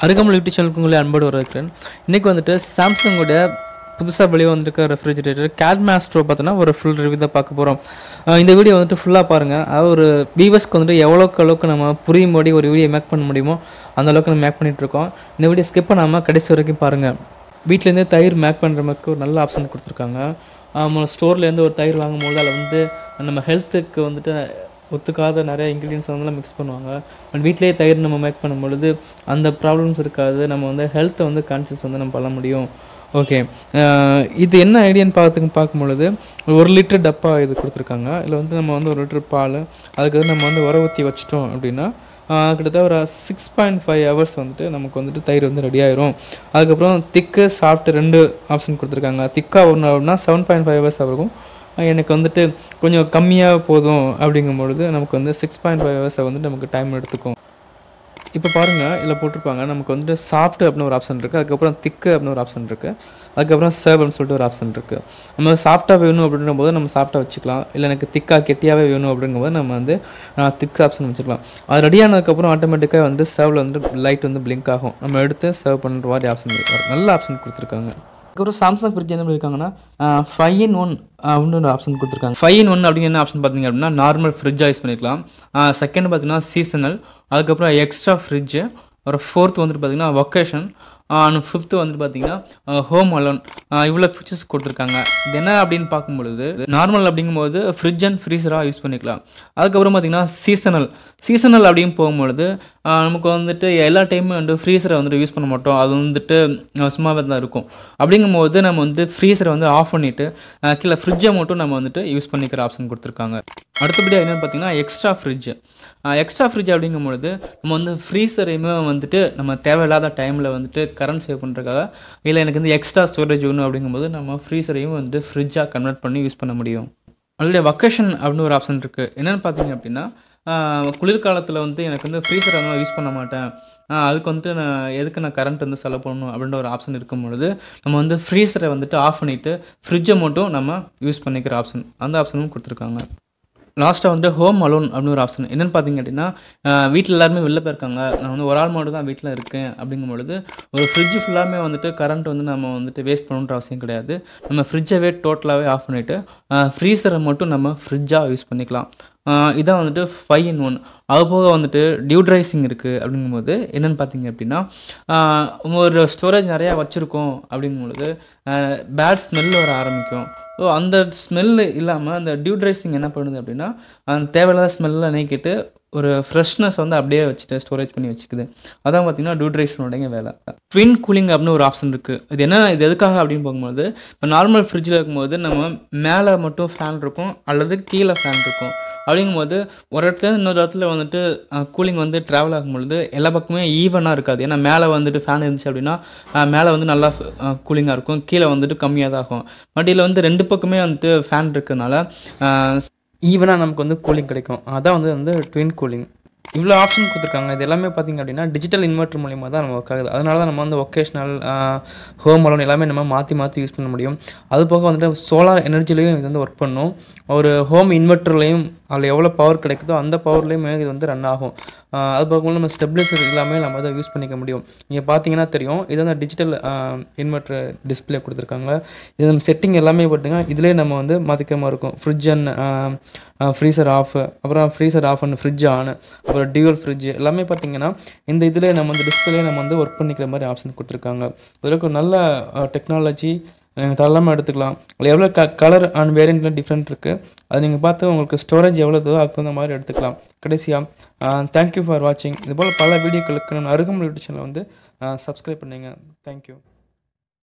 அருகாமல் YouTube சேனலுக்கு உங்களை அன்போடு வரவேற்கிறேன். இன்றைக்கி வந்துட்டு சாம்சங்கோட புதுசாக வெளியே வந்துருக்க ரெஃப்ரிஜிரேட்டர் கேட் மாஸ்ட்ரோ பார்த்தோன்னா ஒரு ஃபுல் ரிவ்யூ தான் பார்க்க போகிறோம். இந்த வீடியோ வந்துட்டு ஃபுல்லாக பாருங்கள். அதாவது ஒரு வியூவர்ஸ்க்கு வந்துட்டு எவ்வளோக்கு நம்ம புரியும்படி ஒரு வீடியோ மேக் பண்ண முடியுமோ அந்தளவுக்கு நம்ம மேக் பண்ணிகிட்ருக்கோம். இந்த வீடியோ ஸ்கிப் பண்ணாமல் கடைசி வரைக்கும் பாருங்கள். வீட்டிலேருந்தே தயிர் மேக் பண்ணுற மாதிரி ஒரு நல்ல ஆப்ஷன் கொடுத்துருக்காங்க. ஸ்டோர்லேருந்து ஒரு தயிர் வாங்கும்போது அதில் வந்து நம்ம ஹெல்த்துக்கு வந்துட்டு ஒத்துக்காத நிறைய இன்க்ரீடியன்ஸ் வந்து மிக்ஸ் பண்ணுவாங்க. பட் வீட்டிலேயே தயிர் நம்ம மேக் பண்ணும்பொழுது அந்த ப்ராப்ளம்ஸ் இருக்காது. நம்ம வந்து ஹெல்த்தை வந்து கான்சியஸ் வந்து நம்ம பண்ண முடியும். ஓகே, இது என்ன ஐடியான்னு பார்க்கும்பொழுது 1 லிட்டர் டப்பா இது கொடுத்துருக்காங்க. இதில் வந்து நம்ம வந்து 1 லிட்டர் பால் அதுக்கு நம்ம வந்து உர ஊற்றி வச்சிட்டோம் அப்படின்னா கிட்டத்தட்ட ஒரு 6.5 ஹவர்ஸ் வந்துட்டு நமக்கு வந்துட்டு தயிர் வந்து ரெடி ஆயிரும். அதுக்கப்புறம் திக்கு சாஃப்ட் 2 ஆப்ஷன் கொடுத்துருக்காங்க. திக்காக ஒன்று அப்படின்னா 7.5 ஹவர்ஸ் ஆகும். எனக்கு வந்துட்டு கொஞ்சம் கம்மியாக போதும் அப்படிங்கும்பொழுது நமக்கு வந்து 6.5 ஹவர்ஸை வந்து நமக்கு டைம் எடுத்துக்கும். இப்போ பாருங்கள், இதில் போட்டிருப்பாங்க நமக்கு வந்துட்டு சாஃப்ட் அப்படின்னு ஒரு ஆப்ஷன் இருக்குது, அதுக்கப்புறம் திக்கு அப்படின்னு ஒரு ஆப்ஷன் இருக்குது, அதுக்கப்புறம் சர்வ் அப்படின்னு சொல்லிட்டு ஒரு ஆப்ஷன் இருக்குது. நம்ம சாஃப்டாக வேணும் அப்படின்ற போது நம்ம சாஃப்டாக வச்சுக்கலாம். இல்லை எனக்கு திக்காக கெட்டியாகவே வேணும் அப்படிங்கும்போது நம்ம வந்து திக் ஆப்ஷன் வச்சுக்கலாம். அது ரெடி ஆனதுக்கப்புறம் ஆட்டோமேட்டிக்காக வந்து சர்வில் வந்து லைட் வந்து பிளிங்க் ஆகும். நம்ம எடுத்து சர்வ் பண்ணுற மாதிரி ஆப்ஷன் இருக்குது. நல்ல ஆப்ஷன் கொடுத்துருக்காங்க. அதுக்கப்புறம் சாம்சங் ஃப்ரிட்ஜ் என்ன பண்ணியிருக்காங்கன்னா 5-in-1 அப்படின்னு ஒரு ஆப்ஷன் கொடுத்துருக்காங்க. 5-in-1 அப்படிங்கிற என்ன ஆப்ஷன் பார்த்தீங்க அப்படின்னா நார்மல் ஃப்ரிட்ஜாக யூஸ் பண்ணிக்கலாம். செகண்ட் பார்த்தீங்கன்னா சீசனல், அதுக்கப்புறம் எக்ஸ்ட்ரா ஃப்ரிட்ஜு, ஒரு ஃபோர்த் வந்துட்டு பார்த்தீங்கன்னா வொக்கேஷன், அண்ட் ஃபிஃப்த்து வந்துட்டு பார்த்தீங்கன்னா ஹோம் அலோன். இவ்வளோ ஃபீச்சர்ஸ் கொடுத்துருக்காங்க. இது என்ன அப்படின்னு பார்க்கும்பொழுது நார்மல் அப்படிங்கும்போது ஃப்ரிட்ஜ் அண்ட் ஃப்ரீசராக யூஸ் பண்ணிக்கலாம். அதுக்கப்புறம் பார்த்தீங்கன்னா சீசனல் அப்படின்னு போகும்பொழுது நமக்கு வந்துட்டு எல்லா டைமும் வந்து ஃப்ரீசரை வந்துட்டு யூஸ் பண்ண மாட்டோம். அது வந்துட்டு சும்மாவே தான் இருக்கும். அப்படிங்கும்போது நம்ம வந்துட்டு ஃப்ரீசரை வந்து ஆஃப் பண்ணிவிட்டு கீழே ஃப்ரிட்ஜை மட்டும் நம்ம வந்துட்டு யூஸ் பண்ணிக்கிற ஆப்ஷன் கொடுத்துருக்காங்க. அடுத்தபடியாக என்னென்னு பார்த்தீங்கன்னா எக்ஸ்ட்ரா ஃப்ரிட்ஜ் அப்படிங்கும்பொழுது நம்ம வந்து ஃப்ரீசரையுமே வந்துட்டு நம்ம தேவையில்லாத டைமில் வந்துட்டு கரண்ட் சேவ் பண்ணுறதுக்காக இல்லை எனக்கு வந்து எக்ஸ்ட்ரா ஸ்டோரேஜ் வேணும் அப்படிங்கும்போது நம்ம ஃப்ரீசரையும் வந்து ஃப்ரிட்ஜாக கன்வெர்ட் பண்ணி யூஸ் பண்ண முடியும். அதில் வொக்கேஷன் அப்படின்னு ஒரு ஆப்ஷன் இருக்குது. என்னென்னு பார்த்தீங்க அப்படின்னா குளிர்காலத்தில் வந்து எனக்கு வந்து ஃப்ரீசரை வந்து யூஸ் பண்ண மாட்டேன், அதுக்கு வந்துட்டு நான் கரண்ட் வந்து செலவு பண்ணணும் அப்படின்ற ஒரு ஆப்ஷன் இருக்கும் பொழுது நம்ம வந்து ஃப்ரீசரை வந்துட்டு ஆஃப் பண்ணிவிட்டு ஃப்ரிட்ஜை மட்டும் நம்ம யூஸ் பண்ணிக்கிற ஆப்ஷன், அந்த ஆப்ஷனும் கொடுத்துருக்காங்க. லாஸ்ட்டாக வந்து ஹோம் அலோன் அப்படின்னு ஒரு ஆப்ஷன். என்னென்னு பார்த்தீங்க அப்படின்னா வீட்டில் எல்லாருமே வெளில போயிருக்காங்க, நான் வந்து ஒரு ஆள் மட்டும் தான் வீட்டில் இருக்கேன் அப்படிங்கும்பொழுது ஒரு ஃப்ரிட்ஜ் ஃபுல்லாமே வந்துட்டு கரண்ட் வந்து நம்ம வந்துட்டு வேஸ்ட் பண்ணணுன்ற அவசியம் கிடையாது. நம்ம ஃப்ரிட்ஜவே டோட்டலாகவே ஆஃப் பண்ணிவிட்டு ஃப்ரீசரை மட்டும் நம்ம ஃப்ரிட்ஜாக யூஸ் பண்ணிக்கலாம். இதான் வந்துட்டு 5-in-1. அது போக வந்துட்டு டியூட்ரைசிங் இருக்குது. அப்படிங்கும்போது என்னென்னு பார்த்தீங்க அப்படின்னா ஒரு ஸ்டோரேஜ் நிறையா வச்சுருக்கோம் அப்படிங்கும்பொழுது பேட் ஸ்மெல் வர ஆரம்பிக்கும். ஸோ அந்த ஸ்மெல்லு இல்லாமல் அந்த டியூட்ரைசிங் என்ன பண்ணுது அப்படின்னா அந்த தேவையில்லாத ஸ்மெல்லாம் நீக்கிட்டு ஒரு ஃப்ரெஷ்னஸ் வந்து அப்படியே வச்சுட்டு ஸ்டோரேஜ் பண்ணி வச்சுக்குது. அதான் பார்த்தீங்கன்னா டியூட்ரைஷனோடைய வேலை. ட்வின் கூலிங் அப்படின்னு ஒரு ஆப்ஷன் இருக்குது. இது எதுக்காக அப்படின்னு போகும்போது இப்போ நார்மல் ஃப்ரிட்ஜில் இருக்கும்போது நம்ம மேலே மட்டும் ஃபேன் இருக்கும் அல்லது கீழே ஃபேன் இருக்கும். அப்படிங்கும்போது ஒரு இடத்துல இன்னொரு இடத்துல வந்துட்டு கூலிங் வந்து ட்ராவல் ஆகும்பொழுது எல்லா பக்கமே ஈவனாக இருக்காது. ஏன்னா மேலே வந்துட்டு ஃபேன் இருந்துச்சு அப்படின்னா மேலே வந்து நல்லா கூலிங்காக இருக்கும், கீழே வந்துட்டு கம்மியாக தான் ஆகும். பட் இதில் வந்து 2 பக்கமே வந்துட்டு ஃபேன் இருக்கிறதுனால ஈவனாக நமக்கு வந்து கூலிங் கிடைக்கும். அதான் வந்து ட்வின் கூலிங். இவ்வளோ ஆப்ஷன் கொடுத்துருக்காங்க. இது எல்லாமே பார்த்திங்க அப்படின்னா டிஜிட்டல் இன்வெர்ட்டர் மூலிமா தான் நம்ம ஒர்க் ஆகுது. அதனால தான் நம்ம வந்து ஒகேஷ்னல் ஹோம் அலோன் எல்லாமே நம்ம மாற்றி யூஸ் பண்ண முடியும். அது போக வந்துட்டு சோலார் எனர்ஜிலையும் இது வந்து ஒர்க் பண்ணும். ஒரு ஹோம் இன்வெர்ட்டர்லையும் அதில் எவ்வளோ பவர் கிடைக்குதோ அந்த பவர்லேயுமே இது வந்து ரன் ஆகும். அது போக நம்ம ஸ்டெபிலைசர் எல்லாமே நம்ம அதை யூஸ் பண்ணிக்க முடியும். நீங்கள் பார்த்தீங்கன்னா தெரியும், இது வந்து டிஜிட்டல் இன்வெர்ட்டர் டிஸ்பிளே கொடுத்துருக்காங்க. இது நம்ம செட்டிங் எல்லாமே பார்த்திங்கன்னா இதிலே நம்ம வந்து மாற்றிக்கிற மாதிரி இருக்கும். ஃப்ரிட்ஜ் அண்ட் ஃப்ரீசர் ஆஃப், அப்புறம் freezer off and fridge on, அப்புறம் டியூவல் ஃப்ரிட்ஜ் எல்லாமே பார்த்திங்கன்னா இந்த இதில் நம்ம வந்து டிஸ்பிளே நம்ம வந்து ஒர்க் பண்ணிக்கிற மாதிரி ஆப்ஷன் கொடுத்துருக்காங்க. இதற்கு ஒரு நல்ல டெக்னாலஜி தாராளமாக எடுத்துக்கலாம். அதில் எவ்வளோ கலர் அண்ட் வேரியண்ட்லாம் டிஃப்ரெண்ட் இருக்குது. அது நீங்கள் பார்த்து உங்களுக்கு ஸ்டோரேஜ் எவ்வளோ அதுக்கு தகுந்த மாதிரி எடுத்துக்கலாம். கடைசியாக தேங்க்யூ ஃபார் வாட்சிங். இதுபோல் பல வீடியோக்களுக்கு நான் அருகாமல் யூடியூப் சேனலை வந்து சப்ஸ்கிரைப் பண்ணுங்கள். தேங்க்யூ.